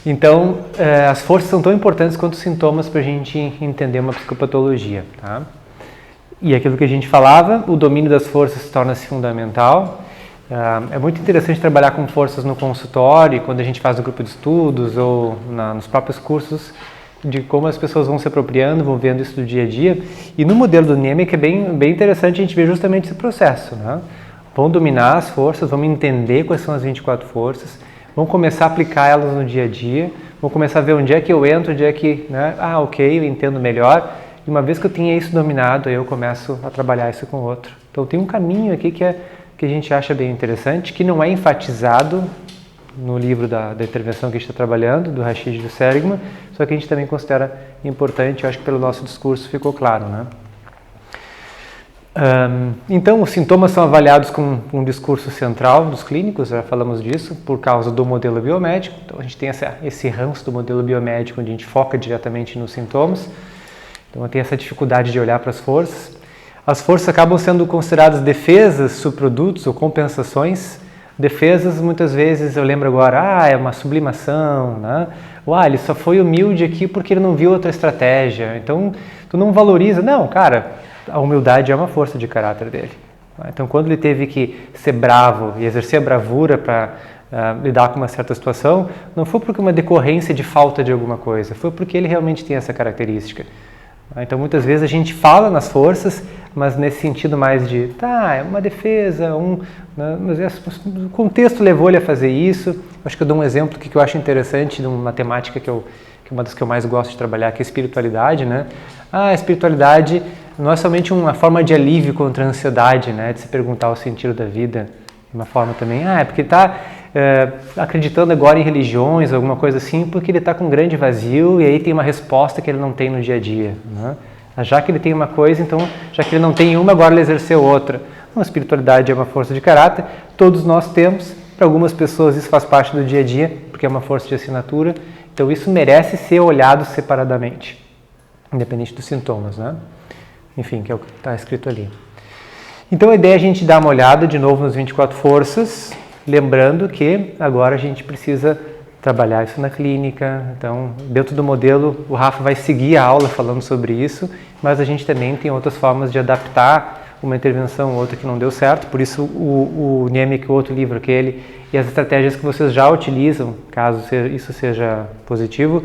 Então, as forças são tão importantes quanto os sintomas para a gente entender uma psicopatologia, tá? E aquilo que a gente falava, o domínio das forças torna-se fundamental. É muito interessante trabalhar com forças no consultório, quando a gente faz no grupo de estudos ou nos próprios cursos, de como as pessoas vão se apropriando, vão vendo isso do dia a dia. E no modelo do Niemiec é bem interessante a gente ver justamente esse processo, né? Vão dominar as forças, vão entender quais são as 24 forças, vão começar a aplicar elas no dia a dia, vão começar a ver onde é que eu entro, onde é que, né? Ok, eu entendo melhor. E uma vez que eu tenha isso dominado, aí eu começo a trabalhar isso com o outro. Então tem um caminho aqui que a gente acha bem interessante, que não é enfatizado no livro da intervenção que a gente está trabalhando, do Rashid e do Seligman, só que a gente também considera importante, eu acho que pelo nosso discurso ficou claro, né? Então, os sintomas são avaliados com um discurso central dos clínicos, já falamos disso, por causa do modelo biomédico. Então, a gente tem esse ranço do modelo biomédico, onde a gente foca diretamente nos sintomas. Então, tem essa dificuldade de olhar para as forças. As forças acabam sendo consideradas defesas, subprodutos ou compensações. Defesas, muitas vezes, eu lembro agora, é uma sublimação, né? Ele só foi humilde aqui porque ele não viu outra estratégia. Então, tu não valoriza. Não, cara, a humildade é uma força de caráter dele. Então, quando ele teve que ser bravo e exercer a bravura para lidar com uma certa situação, não foi porque uma decorrência de falta de alguma coisa, foi porque ele realmente tem essa característica. Então, muitas vezes a gente fala nas forças, mas nesse sentido mais de, é uma defesa, mas o contexto levou ele a fazer isso. Acho que eu dou um exemplo que eu acho interessante de uma matemática que é uma das que eu mais gosto de trabalhar, que é a espiritualidade, né? A espiritualidade não é somente uma forma de alívio contra a ansiedade, né? De se perguntar o sentido da vida. Uma forma também, é porque ele está acreditando agora em religiões, alguma coisa assim, porque ele está com um grande vazio e aí tem uma resposta que ele não tem no dia a dia, né? Já que ele tem uma coisa, então, já que ele não tem uma, agora ele exerceu outra. Então, a espiritualidade é uma força de caráter, todos nós temos, para algumas pessoas isso faz parte do dia a dia, porque é uma força de assinatura, então isso merece ser olhado separadamente, independente dos sintomas, né? Enfim, que é o que está escrito ali. Então a ideia é a gente dar uma olhada de novo nas 24 forças, lembrando que agora a gente precisa trabalhar isso na clínica. Então, dentro do modelo, o Rafa vai seguir a aula falando sobre isso, mas a gente também tem outras formas de adaptar uma intervenção ou outra que não deu certo, por isso o Niemiec, o outro livro aquele, e as estratégias que vocês já utilizam, caso isso seja positivo,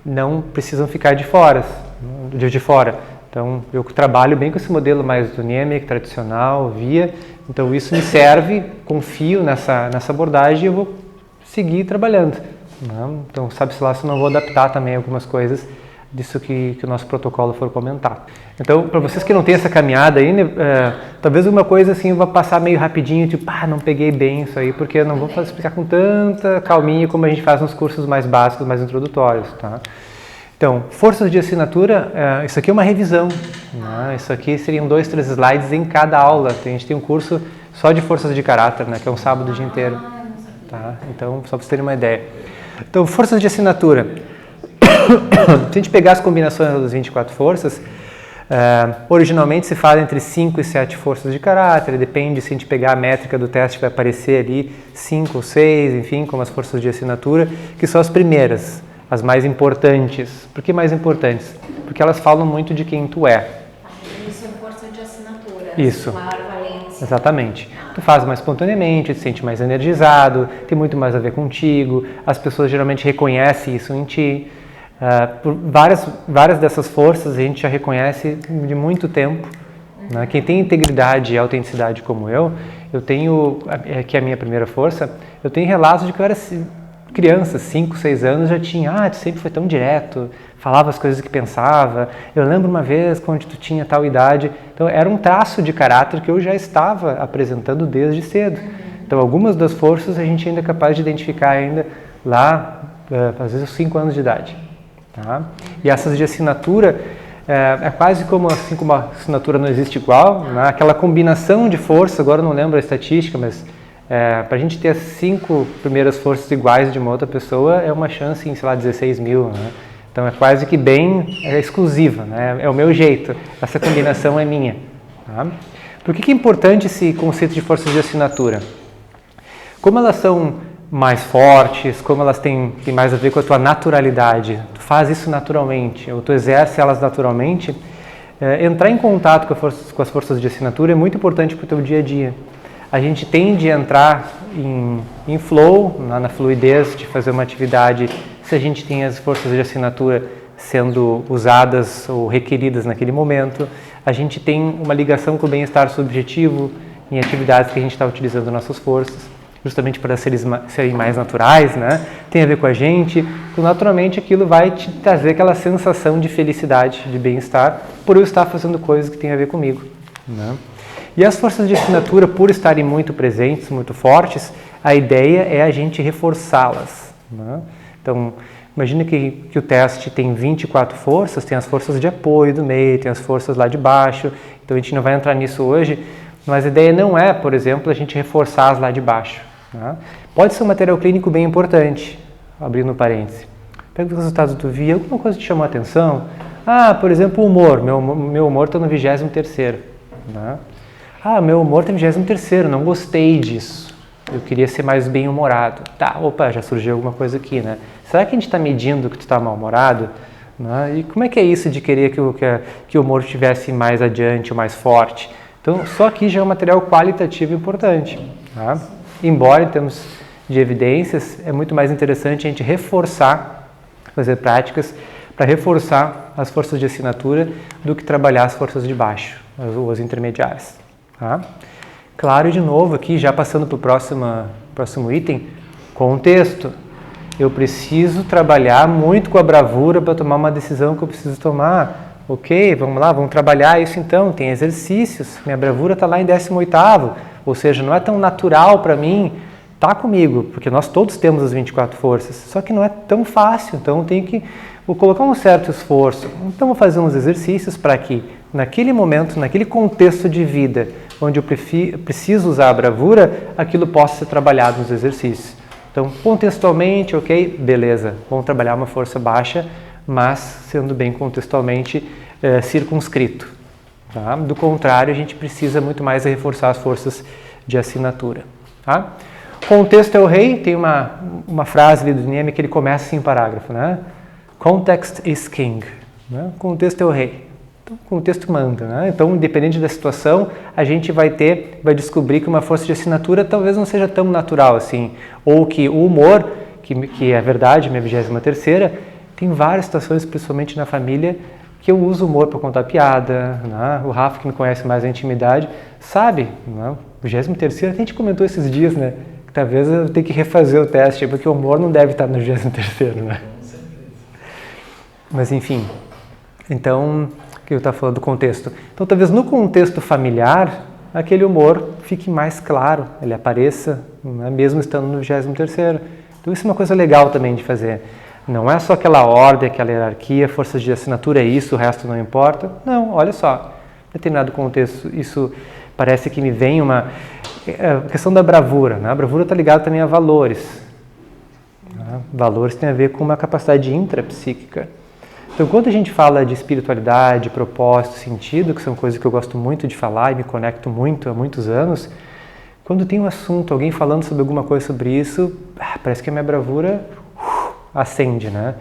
não precisam ficar de fora. Então, eu trabalho bem com esse modelo mais do Niemiec, tradicional, então isso me serve, confio nessa abordagem e eu vou seguir trabalhando, né? Então, sabe-se lá se eu não vou adaptar também algumas coisas disso que o nosso protocolo for comentar. Então, para vocês que não têm essa caminhada ainda, talvez uma coisa assim vai passar meio rapidinho, tipo, não peguei bem isso aí, porque eu não vou explicar com tanta calminha como a gente faz nos cursos mais básicos, mais introdutórios, tá? Então, forças de assinatura, isso aqui é uma revisão, né? Isso aqui seriam 2, 3 slides em cada aula. A gente tem um curso só de forças de caráter, né? Que é um sábado o dia inteiro. Tá? Então, só para vocês terem uma ideia. Então, forças de assinatura. Se a gente pegar as combinações das 24 forças, originalmente se fala entre 5 e 7 forças de caráter, depende, se a gente pegar a métrica do teste, vai aparecer ali 5 ou 6, enfim, como as forças de assinatura, que são as primeiras. As mais importantes. Por que mais importantes? Porque elas falam muito de quem tu é. Isso é força de assinatura. Isso. Valência. Exatamente. Tu faz mais espontaneamente, te sente mais energizado, tem muito mais a ver contigo, as pessoas geralmente reconhecem isso em ti. Por várias dessas forças a gente já reconhece de muito tempo. Né? Quem tem integridade e autenticidade como eu tenho, que é a minha primeira força, eu tenho relatos de que eu era criança, 5, 6 anos, já tinha, tu sempre foi tão direto, falava as coisas que pensava, eu lembro uma vez quando tu tinha tal idade, então era um traço de caráter que eu já estava apresentando desde cedo. Então algumas das forças a gente ainda é capaz de identificar ainda lá, às vezes 5 anos de idade. Tá? E essas de assinatura, é quase como assim como a assinatura não existe igual, né? Aquela combinação de força, agora eu não lembro a estatística, mas para a gente ter as 5 primeiras forças iguais de uma outra pessoa é uma chance em, 16 mil, né? Então é quase que bem exclusiva, né? É o meu jeito, essa combinação é minha. Tá? Por que é importante esse conceito de forças de assinatura? Como elas são mais fortes, como elas têm mais a ver com a tua naturalidade. Tu faz isso naturalmente, ou tu exerce elas naturalmente. Entrar em contato com as forças de assinatura é muito importante para o teu dia a dia. A gente tende a entrar em flow, na fluidez de fazer uma atividade, se a gente tem as forças de assinatura sendo usadas ou requeridas naquele momento. A gente tem uma ligação com o bem-estar subjetivo em atividades que a gente está utilizando nossas forças, justamente para serem mais naturais, né? Tem a ver com a gente, naturalmente aquilo vai te trazer aquela sensação de felicidade, de bem-estar, por eu estar fazendo coisas que têm a ver comigo, né? E as forças de assinatura, por estarem muito presentes, muito fortes, a ideia é a gente reforçá-las, né? Então, imagina que o teste tem 24 forças, tem as forças de apoio do meio, tem as forças lá de baixo, então a gente não vai entrar nisso hoje, mas a ideia não é, por exemplo, a gente reforçar as lá de baixo, né? Pode ser um material clínico bem importante, abrindo parênteses. Pega os resultados do VIA, alguma coisa que te chamou a atenção? Por exemplo, o humor, meu humor está no 23º, né? Meu humor está no 23º, não gostei disso. Eu queria ser mais bem-humorado. Já surgiu alguma coisa aqui, né? Será que a gente está medindo que tu está mal-humorado? Né? E como é que é isso de querer que o humor estivesse mais adiante, mais forte? Então, só aqui já é um material qualitativo importante, tá? Embora, em termos de evidências, é muito mais interessante a gente reforçar, fazer práticas para reforçar as forças de assinatura do que trabalhar as forças de baixo, as intermediárias, tá? Claro, e de novo aqui, já passando para o próximo item, contexto. Eu preciso trabalhar muito com a bravura para tomar uma decisão que eu preciso tomar. Ok, vamos lá, vamos trabalhar isso então. Tem exercícios, minha bravura está lá em 18º, ou seja, não é tão natural para mim estar comigo, porque nós todos temos as 24 forças, só que não é tão fácil, então vou colocar um certo esforço. Então vou fazer uns exercícios para que naquele momento, naquele contexto de vida, onde eu preciso usar a bravura, aquilo possa ser trabalhado nos exercícios. Então, contextualmente, ok, beleza, vamos trabalhar uma força baixa, mas sendo bem contextualmente circunscrito, tá? Do contrário, a gente precisa muito mais reforçar as forças de assinatura, tá? Contexto é o rei, tem uma frase ali do Nieme que ele começa assim em parágrafo, né? Context is king, né? Contexto é o rei. Então, o contexto manda, né? Então, independente da situação, a gente vai descobrir que uma força de assinatura talvez não seja tão natural assim, ou que o humor, que é verdade, minha 23ª, tem várias situações, principalmente na família, que eu uso humor para contar piada, né? O Rafa, que me conhece mais na intimidade, sabe, né? O 23º, a gente comentou esses dias, né? Que talvez eu tenha que refazer o teste, porque o humor não deve estar no 23º, né? Mas enfim, então, que eu estava falando do contexto. Então, talvez no contexto familiar, aquele humor fique mais claro, ele apareça, né, mesmo estando no 23º. Então, isso é uma coisa legal também de fazer. Não é só aquela ordem, aquela hierarquia, forças de assinatura é isso, o resto não importa. Não, olha só, em determinado contexto, isso parece que me vem a questão da bravura, né? A bravura está ligada também a valores. Né? Valores têm a ver com uma capacidade intrapsíquica. Então, quando a gente fala de espiritualidade, propósito, sentido, que são coisas que eu gosto muito de falar e me conecto muito há muitos anos, quando tem um assunto, alguém falando sobre alguma coisa sobre isso, parece que a minha bravura acende, né?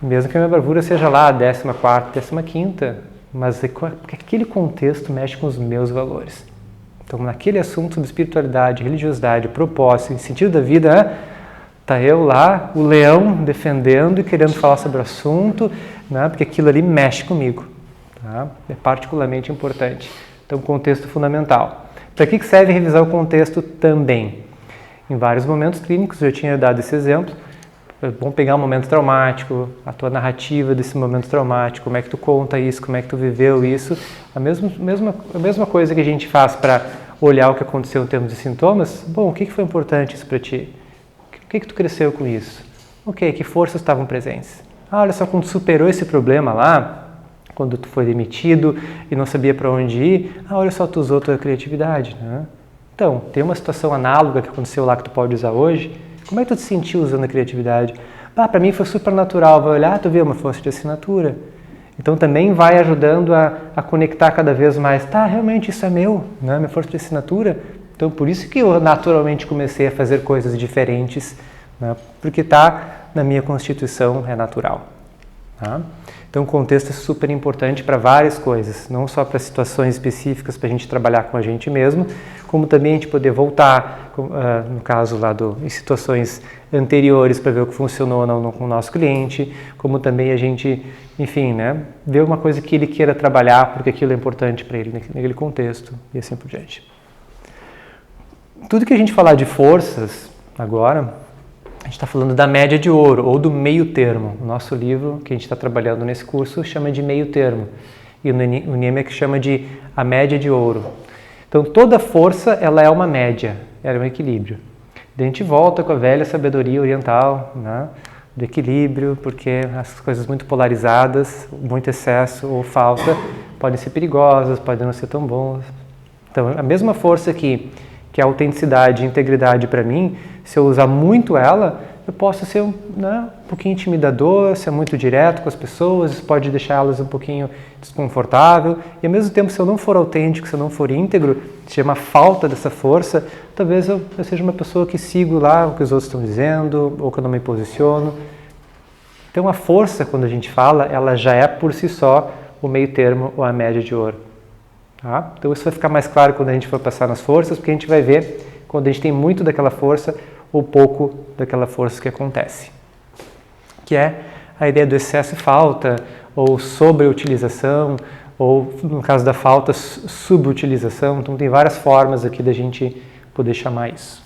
Mesmo que a minha bravura seja lá a 14ª, 15ª, mas porque aquele contexto mexe com os meus valores. Então, naquele assunto sobre espiritualidade, religiosidade, propósito, sentido da vida, tá eu lá, o leão defendendo e querendo falar sobre o assunto, né? Porque aquilo ali mexe comigo, tá? É particularmente importante. Então, contexto fundamental. Para que serve revisar o contexto também? Em vários momentos clínicos, eu tinha dado esse exemplo. Vamos pegar um momento traumático, a tua narrativa desse momento traumático, como é que tu conta isso, como é que tu viveu isso. A mesma coisa que a gente faz para olhar o que aconteceu em termos de sintomas. Bom, o que foi importante isso para ti? O que tu cresceu com isso? Ok, que forças estavam presentes? Olha só, quando tu superou esse problema lá, quando tu foi demitido e não sabia para onde ir, olha só, tu usou tua criatividade, né? Então, tem uma situação análoga que aconteceu lá que tu pode usar hoje. Como é que tu te sentiu usando a criatividade? Para mim foi super natural. Vai olhar, tu vê uma força de assinatura. Então também vai ajudando a conectar cada vez mais. Tá, realmente isso é meu, né? Minha força de assinatura. Então, por isso que eu naturalmente comecei a fazer coisas diferentes, né? Porque está na minha constituição, é natural. Tá? Então, o contexto é super importante para várias coisas, não só para situações específicas para a gente trabalhar com a gente mesmo, como também a gente poder voltar, no caso lá em situações anteriores para ver o que funcionou ou não com o nosso cliente, como também a gente, enfim, né, ver uma coisa que ele queira trabalhar porque aquilo é importante para ele naquele contexto e assim por diante. Tudo que a gente falar de forças agora, a gente está falando da média de ouro, ou do meio termo. O nosso livro, que a gente está trabalhando nesse curso, chama de meio termo. E o Niemek chama de a média de ouro. Então, toda força, ela é uma média, ela é um equilíbrio. Daí a gente volta com a velha sabedoria oriental, né, do equilíbrio, porque as coisas muito polarizadas, muito excesso ou falta, podem ser perigosas, podem não ser tão boas. Então, a mesma força que a autenticidade e integridade para mim, se eu usar muito ela, eu posso ser um pouquinho intimidador, ser muito direto com as pessoas, isso pode deixar elas um pouquinho desconfortável, e ao mesmo tempo, se eu não for autêntico, se eu não for íntegro, se tiver uma falta dessa força, talvez eu seja uma pessoa que sigo lá o que os outros estão dizendo, ou que eu não me posiciono. Então a força, quando a gente fala, ela já é por si só o meio termo ou a média de ouro. Tá? Então isso vai ficar mais claro quando a gente for passar nas forças, porque a gente vai ver quando a gente tem muito daquela força ou pouco daquela força que acontece. Que é a ideia do excesso e falta, ou sobreutilização, ou no caso da falta, subutilização. Então tem várias formas aqui da gente poder chamar isso.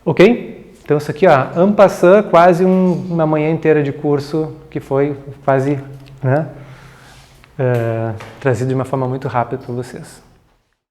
Ok? Então isso aqui, ó, en passant, quase uma manhã inteira de curso que foi quase, né, trazido de uma forma muito rápida para vocês.